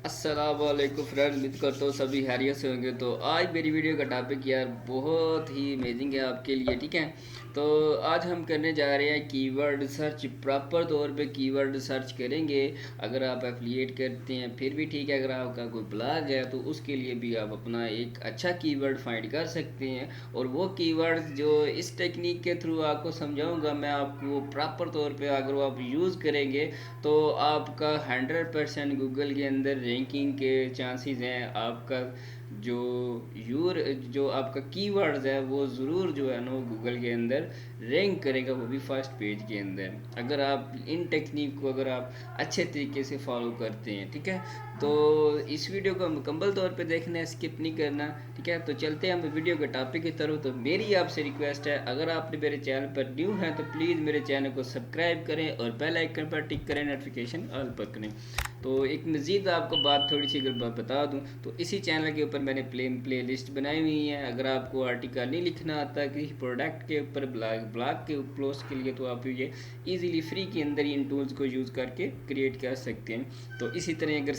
अस्सलाम वालेकुम फ्रेंड्स, उम्मीद करता हूँ सभी हैरियत से होंगे। तो आज मेरी वीडियो का टॉपिक यार बहुत ही अमेजिंग है आपके लिए, ठीक है। तो आज हम करने जा रहे हैं कीवर्ड सर्च। प्रॉपर तौर पे कीवर्ड सर्च करेंगे। अगर आप एफिलिएट करते हैं फिर भी ठीक है, अगर आपका कोई ब्लॉग है तो उसके लिए भी आप अपना एक अच्छा कीवर्ड फाइंड कर सकते हैं। और वो कीवर्ड्स जो इस टेक्निक के थ्रू आपको समझाऊंगा मैं, आपको प्रॉपर तौर पे अगर वो आप यूज़ करेंगे तो आपका 100% गूगल के अंदर रैंकिंग के चांसेस हैं। आपका जो जो आपका कीवर्ड्स है वो ज़रूर जो है ना वो गूगल के अंदर रैंक करेगा, वो भी फर्स्ट पेज के अंदर, अगर आप इन टेक्निक को अगर आप अच्छे तरीके से फॉलो करते हैं, ठीक है। तो इस वीडियो को मुकम्मल तौर पे देखना है, स्किप नहीं करना, ठीक है। तो चलते हैं हम वीडियो के टॉपिक की तरफ। तो मेरी आपसे रिक्वेस्ट है, अगर आपने मेरे चैनल पर न्यू हैं तो प्लीज़ मेरे चैनल को सब्सक्राइब करें और बेल आइकन पर टिक करें, नोटिफिकेशन ऑल पर करें। तो एक मज़ीद आपको बात थोड़ी सी अगर बता दूं तो इसी चैनल के ऊपर मैंने प्ले लिस्ट बनाई हुई है। अगर आपको आर्टिकल नहीं लिखना आता किसी प्रोडक्ट के ऊपर, ब्लॉग के पोस्ट के लिए, तो आप ये इजीली फ्री के अंदर इन टूल्स को यूज़ करके क्रिएट कर सकते हैं। तो इसी तरह अगर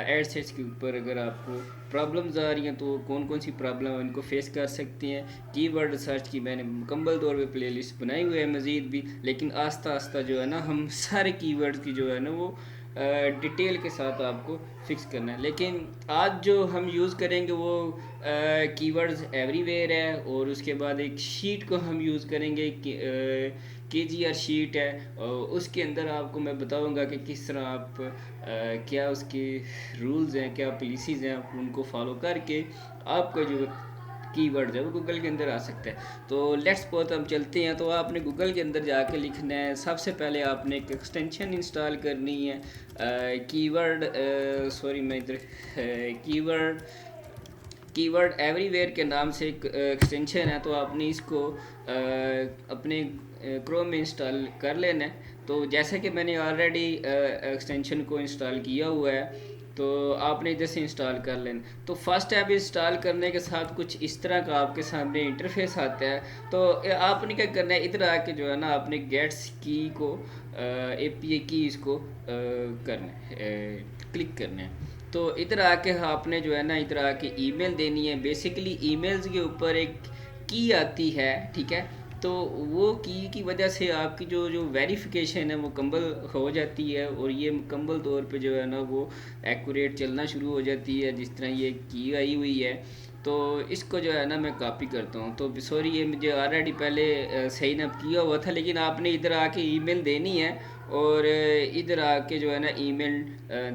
एड सेट्स के ऊपर अगर आपको प्रॉब्लम्स आ रही हैं तो कौन कौन सी प्रॉब्लम है उनको फेस कर सकते हैं। कीवर्ड सर्च की मैंने मुकम्मल तौर पे प्लेलिस्ट बनाई हुई है मज़ीद भी, लेकिन आस्ता आस्ता जो है ना हम सारे कीवर्ड्स की जो है ना वो डिटेल के साथ आपको फिक्स करना है। लेकिन आज जो हम यूज़ करेंगे वो कीवर्ड्स एवरीवेयर है, और उसके बाद एक शीट को हम यूज़ करेंगे KGR शीट है, और उसके अंदर आपको मैं बताऊंगा कि किस तरह आप क्या उसके रूल्स हैं, क्या पॉलिसीज़ हैं, आप उनको फॉलो करके आपका जो कीवर्ड है वो गूगल के अंदर आ सकता है। तो लेट्स सपोज हम चलते हैं। तो आपने गूगल के अंदर जाके लिखना है, सबसे पहले आपने एक एक्सटेंशन इंस्टॉल करनी है कीवर्ड सॉरी मैं इधर कीवर्ड कीवर्ड एवरीवेयर के नाम से एक एक्सटेंशन है। तो आपने इसको अपने क्रोम में इंस्टॉल कर लेना है। तो जैसे कि मैंने ऑलरेडी एक्सटेंशन को इंस्टॉल किया हुआ है, तो आपने इधर से इंस्टॉल कर लेना। तो फर्स्ट ऐप इंस्टॉल करने के साथ कुछ इस तरह का आपके सामने इंटरफेस आता है। तो आपने क्या करना है, इधर आके जो है ना आपने गेट्स की को API की इसको करना है, क्लिक करना है। तो इधर आके आपने जो है ना इधर आके ईमेल देनी है। बेसिकली ईमेल्स के ऊपर एक की आती है, ठीक है। तो वो की वजह से आपकी जो जो वेरिफिकेशन है वो मुकम्मल हो जाती है, और ये मुकम्मल तौर पे जो है ना वो एक्यूरेट चलना शुरू हो जाती है। जिस तरह ये की आई हुई है, तो इसको जो है ना मैं कॉपी करता हूँ। तो सॉरी, ये मुझे ऑलरेडी पहले सही ना किया हुआ था, लेकिन आपने इधर आके ईमेल देनी है, और इधर आके जो है ना ईमेल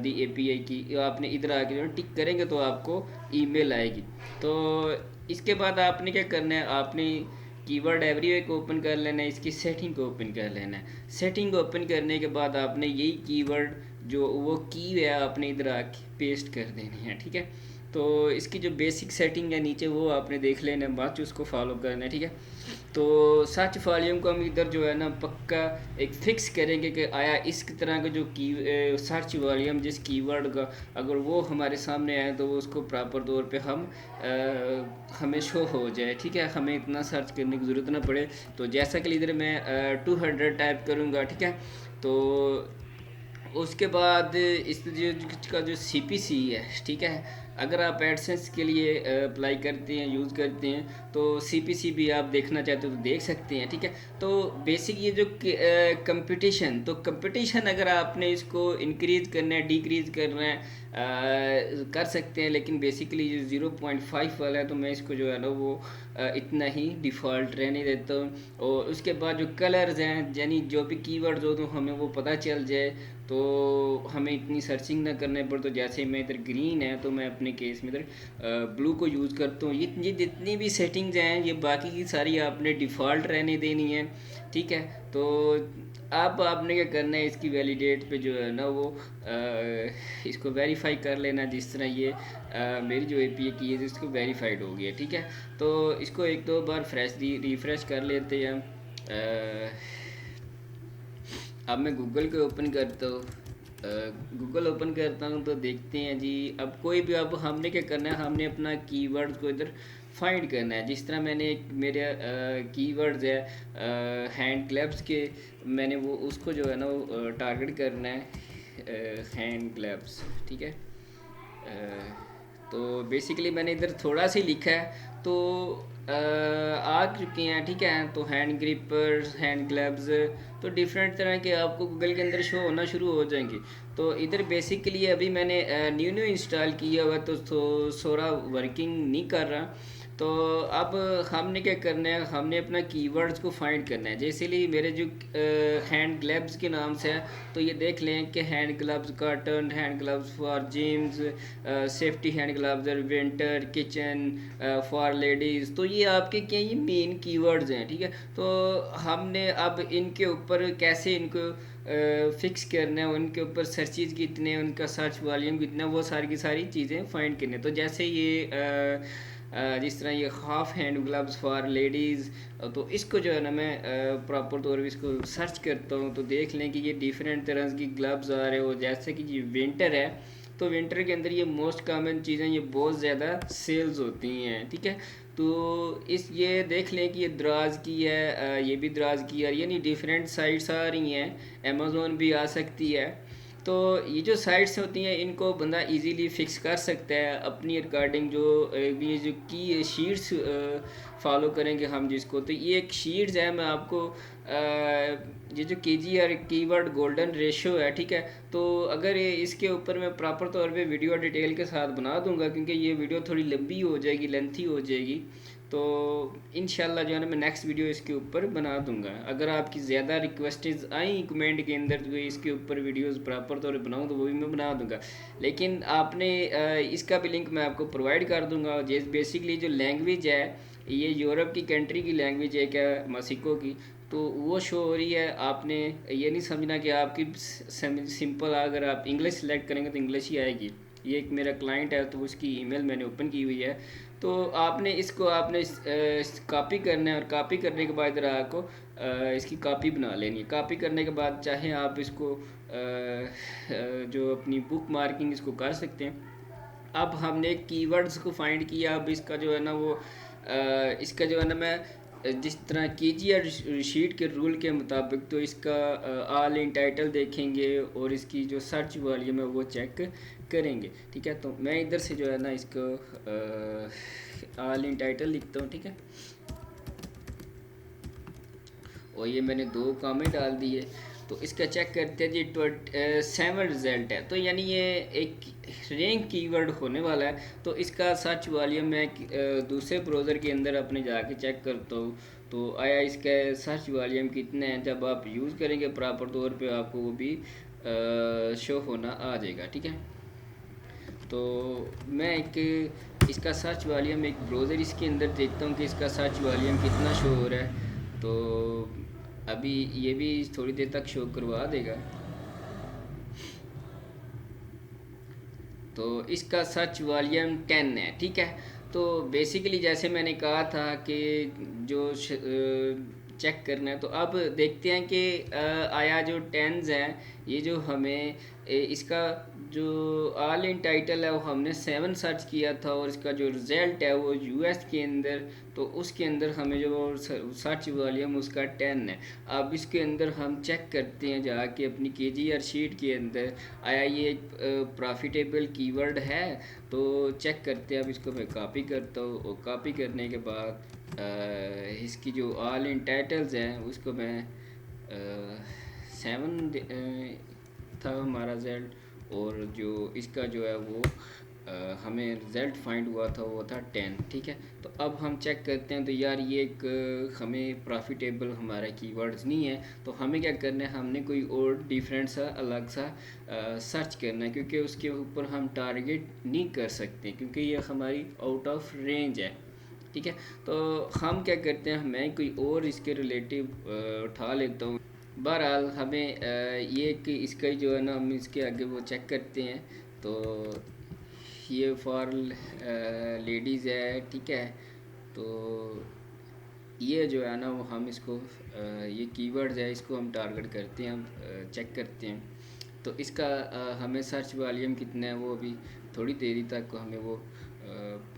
दी API की आपने इधर आके जो है टिक करेंगे तो आपको ईमेल आएगी। तो इसके बाद आपने क्या करना है, आपने कीवर्ड एवरीवेयर को ओपन कर लेना है, इसकी सेटिंग को ओपन कर लेना है। सेटिंग को ओपन करने के बाद आपने यही कीवर्ड जो वो की है आपने इधर आके पेस्ट कर देनी है, ठीक है। तो इसकी जो बेसिक सेटिंग है नीचे वो आपने देख लेना है, बाद उसको फॉलो करना है, ठीक है। तो सर्च वॉल्यूम को हम इधर जो है ना पक्का एक फिक्स करेंगे कि आया इस तरह का जो की सर्च वॉल्यूम जिस कीवर्ड का अगर वो हमारे सामने आए तो वो उसको प्रॉपर तौर पे हमें शो हो जाए, ठीक है। हमें इतना सर्च करने की ज़रूरत ना पड़े। तो जैसा कि इधर मैं 200 टाइप करूँगा, ठीक है। तो उसके बाद इस जो का जो CPC है, ठीक है। अगर आप एडसेंस के लिए अप्लाई करते हैं, यूज़ करते हैं, तो CPC भी आप देखना चाहते हो तो देख सकते हैं, ठीक है। तो बेसिक ये जो कंपटीशन, तो कंपटीशन अगर आपने इसको इंक्रीज़ करना है, डिक्रीज़ करना है, कर सकते हैं। लेकिन बेसिकली जो 0.5 वाला है तो मैं इसको जो है ना वो इतना ही डिफ़ॉल्ट रहने देता हूँ। और उसके बाद जो कलर्स हैं, यानी जो भी कीवर्ड्स हो तो हमें वो पता चल जाए, तो हमें इतनी सर्चिंग ना करने पड़े। तो जैसे मैं इधर ग्रीन है तो मैं अपने केस में इधर ब्लू को यूज़ करता हूँ। ये जितनी भी सेटिंग्स हैं ये बाकी की सारी आपने डिफ़ॉल्ट रहने देनी है, ठीक है। तो आपने क्या करना है, इसकी वैलिडेट पे जो है ना वो इसको वेरीफाई कर लेना। जिस तरह ये मेरी जो API की है इसको वेरीफाइड हो गया, ठीक है। तो इसको एक दो बार रिफ़्रेश कर लेते हैं। अब मैं गूगल को ओपन करता हूँ, गूगल ओपन करता हूँ तो देखते हैं जी। अब कोई भी, अब हमने क्या करना है, हमने अपना कीवर्ड को इधर फाइंड करना है। जिस तरह मैंने एक मेरे कीवर्ड्स है हैंड क्लैप्स के, मैंने वो उसको जो है ना वो टारगेट करना है। हैंड ग्लव्स, ठीक है। तो बेसिकली मैंने इधर थोड़ा सा ही लिखा है, तो आ चुके हैं, ठीक है। तो हैंड ग्रिपर्स, हैंड ग्लव्स, तो डिफरेंट तरह के आपको गूगल के अंदर शो होना शुरू हो जाएंगे। तो इधर बेसिकली अभी मैंने न्यू न्यू इंस्टॉल किया हुआ, तो थोड़ा वर्किंग नहीं कर रहा। तो अब हमने क्या करना है, हमने अपना कीवर्ड्स को फाइंड करना है। जैसे लिए मेरे जो हैंड ग्लव्स के नाम से है, तो ये देख लें कि hand gloves cotton, hand gloves for gyms, safety hand gloves winter, kitchen, for ladies. तो ये आपके क्या, ये मेन कीवर्ड्स हैं, ठीक है। तो हमने अब इनके ऊपर कैसे इनको फिक्स करना है, उनके ऊपर सर्चेज कितने, उनका सर्च वॉल्यूम कितना, वो सारी की सारी चीज़ें फाइंड करनी है। तो जैसे ये जिस तरह ये half hand gloves for ladies, तो इसको जो है ना मैं प्रॉपर तौर पर इसको सर्च करता हूँ, तो देख लें कि ये डिफरेंट तरह की ग्लव्स आ रहे हो। जैसे कि ये विंटर है, तो विंटर के अंदर ये मोस्ट कॉमन चीज़ें ये बहुत ज़्यादा सेल्स होती हैं, ठीक है। तो इस ये देख लें कि ये दराज की है, ये भी दराज की है, यानी डिफरेंट साइट्स आ रही हैं। अमेज़ोन भी आ सकती है। तो ये जो साइट्स होती हैं, इनको बंदा इजीली फिक्स कर सकता है अपनी रिकॉर्डिंग। जो ये जो की शीट्स फॉलो करेंगे हम जिसको, तो ये एक शीट्स है। मैं आपको ये जो KGR कीवर्ड गोल्डन रेशियो है, ठीक है। तो अगर ये इसके ऊपर मैं प्रॉपर तौर पे वीडियो डिटेल के साथ बना दूंगा, क्योंकि ये वीडियो थोड़ी लंबी हो जाएगी, लेंथी हो जाएगी। तो इंशाल्लाह जो है ना मैं नेक्स्ट वीडियो इसके ऊपर बना दूंगा। अगर आपकी ज़्यादा रिक्वेस्टेज आई कमेंट के अंदर तो इसके ऊपर वीडियोस प्रॉपर तौर पर बनाऊँ, तो वो भी मैं बना दूंगा। लेकिन आपने इसका भी लिंक मैं आपको प्रोवाइड कर दूंगा। जैसे बेसिकली जो लैंग्वेज है, ये यूरोप की कंट्री की लैंग्वेज है, क्या मसिको की, तो वो शो हो रही है। आपने ये नहीं समझना कि आपकी सिंपल, अगर आप इंग्लिश सेलेक्ट करेंगे तो इंग्लिश ही आएगी। ये एक मेरा क्लाइंट है, तो उसकी ईमेल मैंने ओपन की हुई है। तो आपने इसको आपने कॉपी करना है, और कॉपी करने के बाद इधर आपको इसकी कॉपी बना लेनी है। कॉपी करने के बाद चाहे आप इसको जो अपनी बुक मार्किंग इसको कर सकते हैं। अब हमने कीवर्ड्स को फाइंड किया। अब इसका जो है ना वो इसका जो है ना मैं जिस तरह KGR शीट के रूल के मुताबिक, तो इसका ऑल इन टाइटल देखेंगे और इसकी जो सर्च वॉल्यूम है वो चेक करेंगे, ठीक है। तो मैं इधर से जो है ना इसको ऑल इन टाइटल लिखता हूँ, ठीक है। और ये मैंने 2 कमेंट डाल दिए। तो इसका चेक करते हैं जी। 7 रिज़ल्ट है, तो यानी ये एक रैंक कीवर्ड होने वाला है। तो इसका सर्च वॉल्यूम मैं दूसरे ब्राउज़र के अंदर अपने जाके चेक करता हूँ, तो आया इसका सर्च वॉल्यूम कितना है। जब आप यूज़ करेंगे प्रॉपर तौर पे आपको वो भी शो होना आ जाएगा, ठीक है। तो मैं एक इसका सर्च वॉल्यूम एक ब्राउज़र इसके अंदर देखता हूँ कि इसका सर्च वॉल्यूम कितना शो हो रहा है। तो अभी ये भी थोड़ी देर तक शो करवा देगा। तो इसका सर्च वॉल्यूम 10 है, ठीक है। तो बेसिकली जैसे मैंने कहा था कि जो चेक करना है, तो अब देखते हैं कि आया जो 10s हैं, ये जो हमें इसका जो ऑल इन टाइटल है वो हमने 7 सर्च किया था, और इसका जो रिज़ल्ट है वो US के अंदर, तो उसके अंदर हमें जो सर्च वॉल्यूम उसका 10 है। अब इसके अंदर हम चेक करते हैं जाके अपनी KGR शीट के अंदर, आया ये एक प्रॉफिटेबल कीवर्ड है। तो चेक करते हैं। अब इसको मैं कॉपी करता हूँ, और कॉपी करने के बाद इसकी जो ऑल इन टाइटल्स हैं उसको मैं 7 था हमारा रिज़ल्ट, और जो इसका जो है वो हमें रिज़ल्ट फाइंड हुआ था वो था 10, ठीक है। तो अब हम चेक करते हैं। तो यार ये एक हमें प्रॉफिटेबल हमारा कीवर्ड्स नहीं है, तो हमें क्या करना है, हमने कोई और डिफरेंट सा अलग सा सर्च करना है, क्योंकि उसके ऊपर हम टारगेट नहीं कर सकते, क्योंकि ये हमारी आउट ऑफ रेंज है, ठीक है। तो हम क्या करते हैं, मैं कोई और इसके रिलेटिव उठा लेता हूँ। बहरहाल हमें ये कि इसका जो है ना हम इसके आगे वो चेक करते हैं। तो ये फॉर लेडीज़ है, ठीक है। तो ये जो है ना वो हम इसको ये कीवर्ड्स है, इसको हम टारगेट करते हैं, हम चेक करते हैं। तो इसका हमें सर्च वॉल्यूम कितना है वो अभी थोड़ी देरी तक हमें वो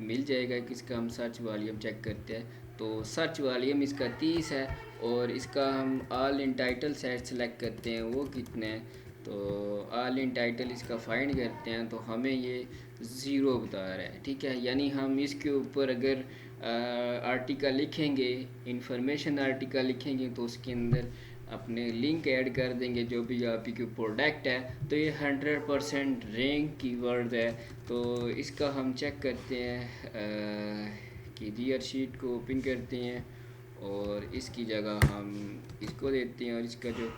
मिल जाएगा कि इसका हम सर्च वॉल्यूम चेक करते हैं। तो सर्च वॉल्यूम इसका 30 है, और इसका हम all in title set select करते हैं वो कितने हैं। तो ऑल इन टाइटल इसका फाइंड करते हैं तो हमें ये ज़ीरो बता रहा है, ठीक है। यानी हम इसके ऊपर अगर आर्टिकल लिखेंगे, इंफॉर्मेशन आर्टिकल लिखेंगे तो उसके अंदर अपने लिंक ऐड कर देंगे जो भी आपकी कोई प्रोडक्ट है, तो ये 100% रैंक कीवर्ड है। तो इसका हम चेक करते हैं कि जीआर शीट को ओपन करते हैं और इसकी जगह हम इसको देते हैं और इसका जो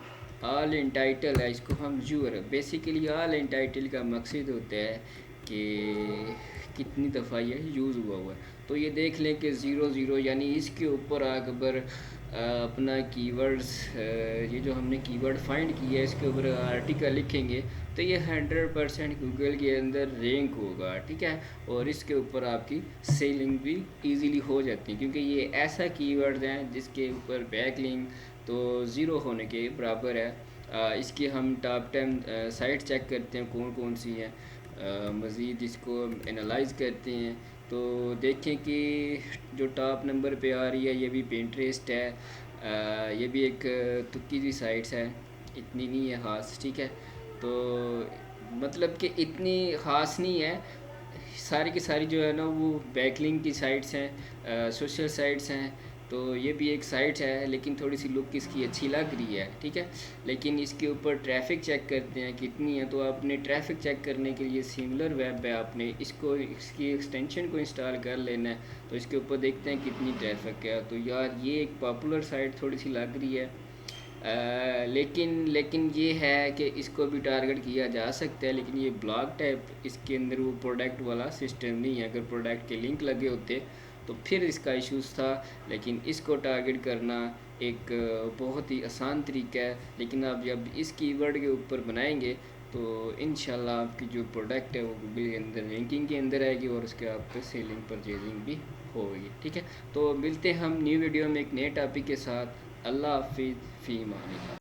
ऑल इन टाइटल है इसको हम यूर, बेसिकली ऑल इन टाइटल का मकसद होता है कि कितनी दफ़ा ये यूज़ हुआ है। तो ये देख लें कि 00 यानी इसके ऊपर अगर अपना कीवर्ड्स, ये जो हमने कीवर्ड फाइंड किया है इसके ऊपर आर्टिकल लिखेंगे तो ये 100% गूगल के अंदर रैंक होगा, ठीक है। और इसके ऊपर आपकी सेलिंग भी इजीली हो जाती है क्योंकि ये ऐसा कीवर्ड है जिसके ऊपर बैकलिंक तो ज़ीरो होने के बराबर है। इसकी हम टॉप 10 साइट चेक करते हैं कौन कौन सी हैं, मज़ीद इसको एनालाइज करते हैं तो देखें कि जो टॉप नंबर पे आ रही है ये भी पिंटरेस्ट है। ये भी एक तुक्की सी साइट्स है, इतनी नहीं है ख़ास, ठीक है। तो मतलब कि इतनी ख़ास नहीं है, सारी की सारी जो है ना वो बैकलिंक की साइट्स हैं, सोशल साइट्स हैं। तो ये भी एक साइट है लेकिन थोड़ी सी लुक इसकी अच्छी लग रही है, ठीक है। लेकिन इसके ऊपर ट्रैफिक चेक करते हैं कितनी है, तो आपने ट्रैफिक चेक करने के लिए सिमिलर वेब है, आपने इसको इसकी एक्सटेंशन को इंस्टॉल कर लेना है। तो इसके ऊपर देखते हैं कितनी ट्रैफिक है। तो यार ये एक पॉपुलर साइट थोड़ी सी लग रही है, लेकिन ये है कि इसको भी टारगेट किया जा सकता है, लेकिन ये ब्लॉग टाइप, इसके अंदर वो प्रोडक्ट वाला सिस्टम नहीं है। अगर प्रोडक्ट के लिंक लगे होते तो फिर इसका इश्यूज़ था, लेकिन इसको टारगेट करना एक बहुत ही आसान तरीका है। लेकिन आप जब इस कीवर्ड के ऊपर बनाएंगे तो इंशाल्लाह आपकी जो प्रोडक्ट है वो गूगल के अंदर रैंकिंग के अंदर आएगी और उसके आपको सेलिंग परचेजिंग भी होगी, ठीक है। तो मिलते हैं हम न्यू वीडियो में एक नए टॉपिक के साथ। अल्लाह हाफिज़, फ़ी अमान अल्लाह।